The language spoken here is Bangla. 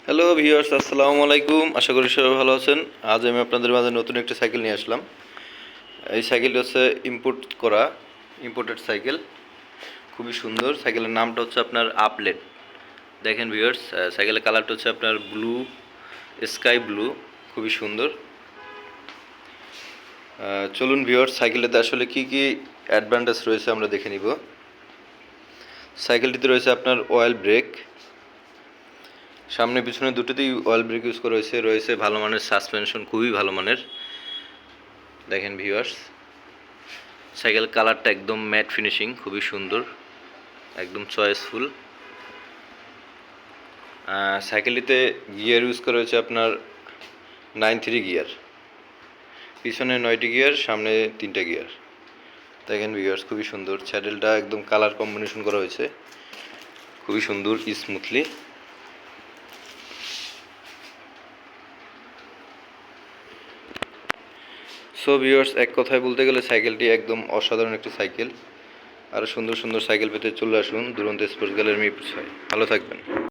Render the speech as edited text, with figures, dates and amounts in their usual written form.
হ্যালো ভিউয়ার্স, আসসালামু আলাইকুম। আশা করি সবাই ভালো আছেন। আজ আমি আপনাদের মাঝে নতুন একটা সাইকেল নিয়ে আসলাম। এই সাইকেলটা হচ্ছে ইম্পোর্টেড সাইকেল। খুবই সুন্দর। সাইকেলের নামটা হচ্ছে আপনার আপলেট। দেখেন ভিউয়ার্স, সাইকেলের কালারটা হচ্ছে আপনার স্কাই ব্লু। খুবই সুন্দর। চলুন ভিউয়ার্স, সাইকেলটাতে আসলে কি কি অ্যাডভান্টেজ রয়েছে আমরা দেখে নিব। সাইকেলটিতে রয়েছে আপনার অয়েল ব্রেক। সামনে পিছনে দুটোতেই অয়েল ব্রেক ইউজ করা হয়েছে। রয়েছে ভালো মানের সাসপেনশন, খুবই ভালো মানের। দেখেন ভিউয়ার্স, সাইকেল কালারটা একদম ম্যাট ফিনিশিং, খুবই সুন্দর, একদম চয়েসফুল। সাইকেলটিতে গিয়ার ইউজ করা হয়েছে আপনার 9-3 গিয়ার। পিছনে 9টি গিয়ার, সামনে 3টা গিয়ার। দেখেন ভিউয়ার্স, খুবই সুন্দর। স্যাডেলটা একদম কালার কম্বিনেশন করা হয়েছে, খুবই সুন্দর স্মুথলি। সো ভিউয়ার্স, এক কথায় বলতে গেলে সাইকেলটি একদম অসাধারণ একটি সাইকেল। আরও সুন্দর সুন্দর সাইকেল পেতে চলে আসুন দুরন্ত স্পোর্টস গ্যালারি মিরপুর 6। ভালো থাকবেন।